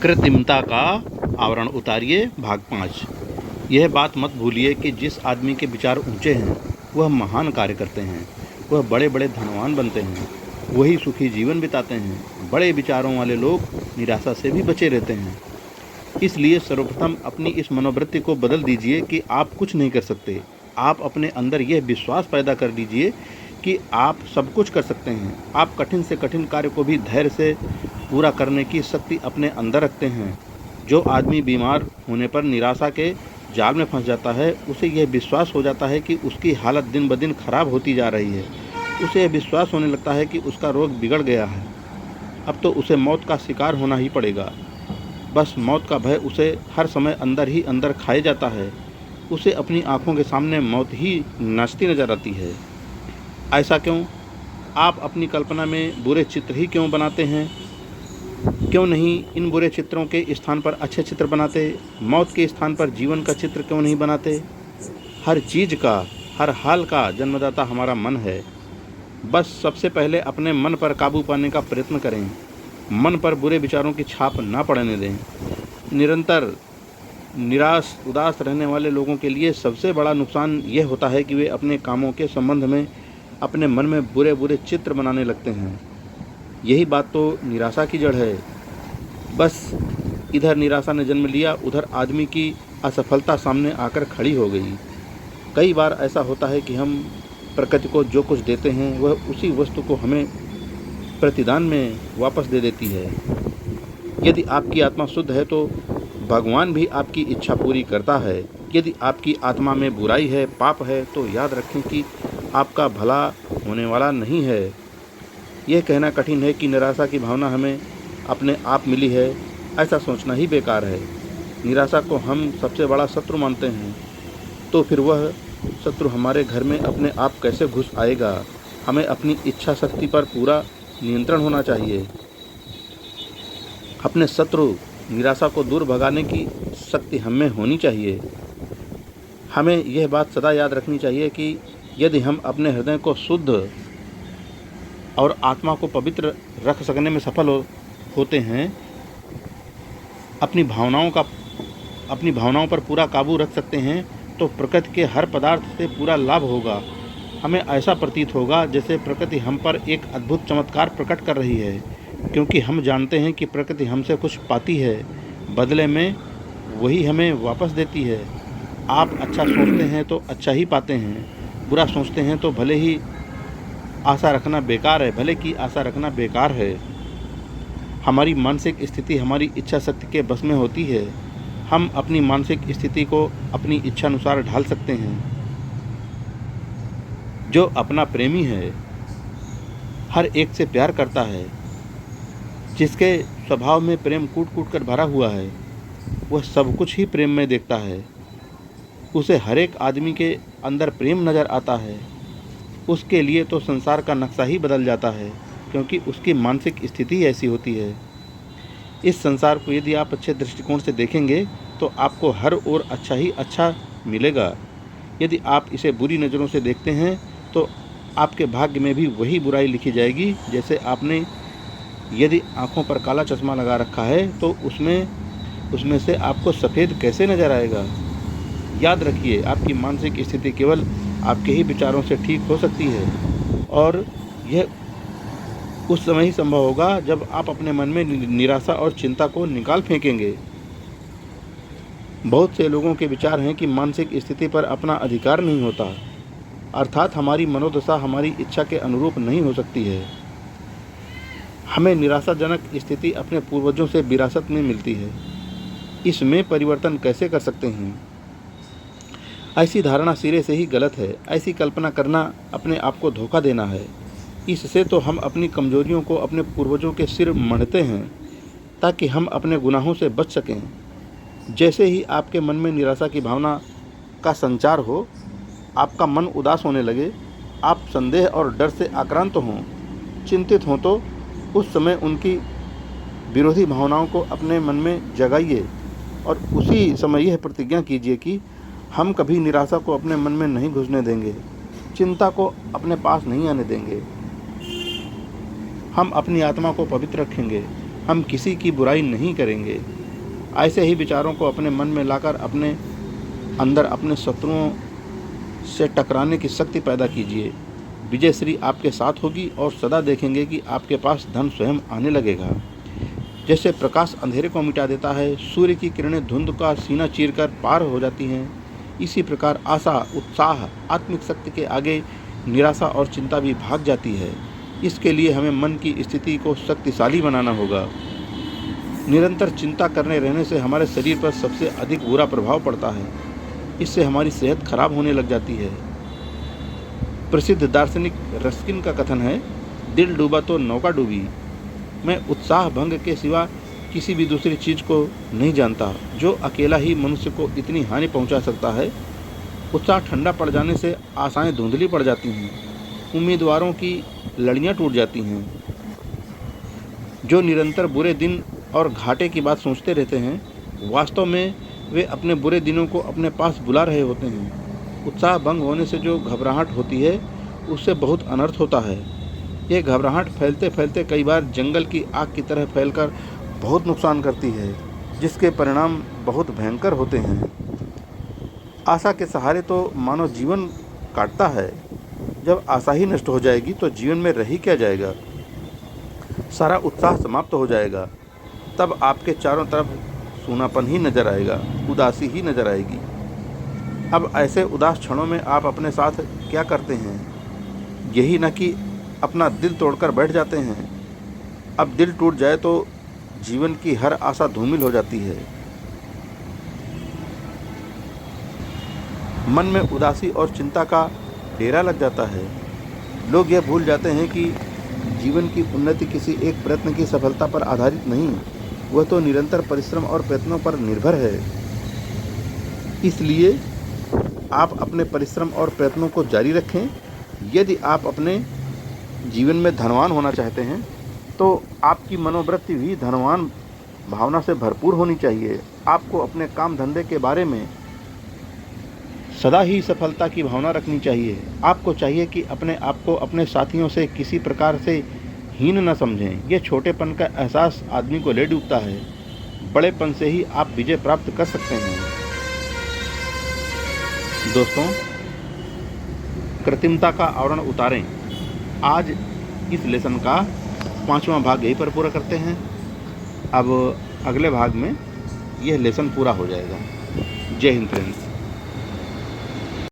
कृत्रिमता का आवरण उतारिए भाग 5। यह बात मत भूलिए कि जिस आदमी के विचार ऊंचे हैं वह महान कार्य करते हैं, वह बड़े बड़े धनवान बनते हैं, वही सुखी जीवन बिताते हैं। बड़े विचारों वाले लोग निराशा से भी बचे रहते हैं। इसलिए सर्वप्रथम अपनी इस मनोवृत्ति को बदल दीजिए कि आप कुछ नहीं कर सकते। आप अपने अंदर यह विश्वास पैदा कर लीजिए कि आप सब कुछ कर सकते हैं। आप कठिन से कठिन कार्य को भी धैर्य से पूरा करने की शक्ति अपने अंदर रखते हैं। जो आदमी बीमार होने पर निराशा के जाल में फंस जाता है, उसे यह विश्वास हो जाता है कि उसकी हालत दिन ब दिन खराब होती जा रही है। उसे यह विश्वास होने लगता है कि उसका रोग बिगड़ गया है, अब तो उसे मौत का शिकार होना ही पड़ेगा। बस मौत का भय उसे हर समय अंदर ही अंदर खाए जाता है। उसे अपनी आंखों के सामने मौत ही नाचती नजर आती है। ऐसा क्यों? आप अपनी कल्पना में बुरे चित्र ही क्यों बनाते हैं? क्यों नहीं इन बुरे चित्रों के स्थान पर अच्छे चित्र बनाते? मौत के स्थान पर जीवन का चित्र क्यों नहीं बनाते? हर चीज़ का, हर हाल का जन्मदाता हमारा मन है। बस सबसे पहले अपने मन पर काबू पाने का प्रयत्न करें। मन पर बुरे विचारों की छाप ना पड़ने दें। निरंतर निराश उदास रहने वाले लोगों के लिए सबसे बड़ा नुकसान यह होता है कि वे अपने कामों के संबंध में अपने मन में बुरे बुरे चित्र बनाने लगते हैं। यही बात तो निराशा की जड़ है। बस इधर निराशा ने जन्म लिया, उधर आदमी की असफलता सामने आकर खड़ी हो गई। कई बार ऐसा होता है कि हम प्रकृति को जो कुछ देते हैं वह उसी वस्तु को हमें प्रतिदान में वापस दे देती है। यदि आपकी आत्मा शुद्ध है तो भगवान भी आपकी इच्छा पूरी करता है। यदि आपकी आत्मा में बुराई है, पाप है, तो याद रखें कि आपका भला होने वाला नहीं है। यह कहना कठिन है कि निराशा की भावना हमें अपने आप मिली है। ऐसा सोचना ही बेकार है। निराशा को हम सबसे बड़ा शत्रु मानते हैं, तो फिर वह शत्रु हमारे घर में अपने आप कैसे घुस आएगा? हमें अपनी इच्छा शक्ति पर पूरा नियंत्रण होना चाहिए। अपने शत्रु निराशा को दूर भगाने की शक्ति हमें होनी चाहिए। हमें यह बात सदा याद रखनी चाहिए कि यदि हम अपने हृदय को शुद्ध और आत्मा को पवित्र रख सकने में सफल होते हैं, अपनी भावनाओं पर पूरा काबू रख सकते हैं, तो प्रकृति के हर पदार्थ से पूरा लाभ होगा। हमें ऐसा प्रतीत होगा जैसे प्रकृति हम पर एक अद्भुत चमत्कार प्रकट कर रही है, क्योंकि हम जानते हैं कि प्रकृति हमसे कुछ पाती है, बदले में वही हमें वापस देती है। आप अच्छा सोचते हैं तो अच्छा ही पाते हैं, बुरा सोचते हैं तो भले की आशा रखना बेकार है। हमारी मानसिक स्थिति हमारी इच्छा शक्ति के बस में होती है। हम अपनी मानसिक स्थिति को अपनी इच्छानुसार ढाल सकते हैं। जो अपना प्रेमी है, हर एक से प्यार करता है, जिसके स्वभाव में प्रेम कूट कूट कर भरा हुआ है, वह सब कुछ ही प्रेम में देखता है। उसे हर एक आदमी के अंदर प्रेम नज़र आता है। उसके लिए तो संसार का नक्शा ही बदल जाता है, क्योंकि उसकी मानसिक स्थिति ऐसी होती है। इस संसार को यदि आप अच्छे दृष्टिकोण से देखेंगे तो आपको हर ओर अच्छा ही अच्छा मिलेगा। यदि आप इसे बुरी नज़रों से देखते हैं तो आपके भाग्य में भी वही बुराई लिखी जाएगी। जैसे आपने यदि आँखों पर काला चश्मा लगा रखा है तो उसमें से आपको सफ़ेद कैसे नज़र आएगा? याद रखिए, आपकी मानसिक स्थिति केवल आपके ही विचारों से ठीक हो सकती है, और यह उस समय ही संभव होगा जब आप अपने मन में निराशा और चिंता को निकाल फेंकेंगे। बहुत से लोगों के विचार हैं कि मानसिक स्थिति पर अपना अधिकार नहीं होता, अर्थात हमारी मनोदशा हमारी इच्छा के अनुरूप नहीं हो सकती है। हमें निराशाजनक स्थिति अपने पूर्वजों से विरासत में मिलती है। इसमें परिवर्तन कैसे कर सकते हैं? ऐसी धारणा सिरे से ही गलत है। ऐसी कल्पना करना अपने आप को धोखा देना है। इससे तो हम अपनी कमजोरियों को अपने पूर्वजों के सिर मढ़ते हैं ताकि हम अपने गुनाहों से बच सकें। जैसे ही आपके मन में निराशा की भावना का संचार हो, आपका मन उदास होने लगे, आप संदेह और डर से आक्रांत हों, चिंतित हों, तो उस समय उनकी विरोधी भावनाओं को अपने मन में जगाइए और उसी समय यह प्रतिज्ञा कीजिए कि हम कभी निराशा को अपने मन में नहीं घुसने देंगे, चिंता को अपने पास नहीं आने देंगे। हम अपनी आत्मा को पवित्र रखेंगे, हम किसी की बुराई नहीं करेंगे। ऐसे ही विचारों को अपने मन में लाकर अपने अंदर अपने शत्रुओं से टकराने की शक्ति पैदा कीजिए। विजयश्री आपके साथ होगी और सदा देखेंगे कि आपके पास धन स्वयं आने लगेगा। जैसे प्रकाश अंधेरे को मिटा देता है, सूर्य की किरणें धुंध का सीना चीरकर पार हो जाती हैं, इसी प्रकार आशा, उत्साह, आत्मिक शक्ति के आगे निराशा और चिंता भी भाग जाती है। इसके लिए हमें मन की स्थिति को शक्तिशाली बनाना होगा। निरंतर चिंता करने रहने से हमारे शरीर पर सबसे अधिक बुरा प्रभाव पड़ता है। इससे हमारी सेहत खराब होने लग जाती है। प्रसिद्ध दार्शनिक रस्किन का कथन है, दिल डूबा तो नौका डूबी। मैं उत्साह भंग के सिवा किसी भी दूसरी चीज़ को नहीं जानता जो अकेला ही मनुष्य को इतनी हानि पहुंचा सकता है। उत्साह ठंडा पड़ जाने से आशाएं धुंधली पड़ जाती हैं, उम्मीदवारों की लड़ियां टूट जाती हैं। जो निरंतर बुरे दिन और घाटे की बात सोचते रहते हैं, वास्तव में वे अपने बुरे दिनों को अपने पास बुला रहे होते हैं। उत्साह भंग होने से जो घबराहट होती है, उससे बहुत अनर्थ होता है। यह घबराहट फैलते फैलते कई बार जंगल की आग की तरह फैलकर बहुत नुकसान करती है, जिसके परिणाम बहुत भयंकर होते हैं। आशा के सहारे तो मानव जीवन काटता है। जब आशा ही नष्ट हो जाएगी तो जीवन में रह ही क्या जाएगा। सारा उत्साह समाप्त हो जाएगा। तब आपके चारों तरफ सूनापन ही नजर आएगा, उदासी ही नजर आएगी। अब ऐसे उदास क्षणों में आप अपने साथ क्या करते हैं? यही न कि अपना दिल तोड़कर बैठ जाते हैं। अब दिल टूट जाए तो जीवन की हर आशा धूमिल हो जाती है। मन में उदासी और चिंता का डेरा लग जाता है। लोग यह भूल जाते हैं कि जीवन की उन्नति किसी एक प्रयत्न की सफलता पर आधारित नहीं, वह तो निरंतर परिश्रम और प्रयत्नों पर निर्भर है। इसलिए आप अपने परिश्रम और प्रयत्नों को जारी रखें। यदि आप अपने जीवन में धनवान होना चाहते हैं तो आपकी मनोवृत्ति भी धनवान भावना से भरपूर होनी चाहिए। आपको अपने काम धंधे के बारे में सदा ही सफलता की भावना रखनी चाहिए। आपको चाहिए कि अपने आप को अपने साथियों से किसी प्रकार से हीन न समझें। यह छोटेपन का एहसास आदमी को ले डूबता है। बड़ेपन से ही आप विजय प्राप्त कर सकते हैं। दोस्तों, कृत्रिमता का आवरण उतारें। आज इस लेसन का 5वां भाग यहीं पर पूरा करते हैं। अब अगले भाग में यह लेसन पूरा हो जाएगा। जय हिंद फ्रेंड्स।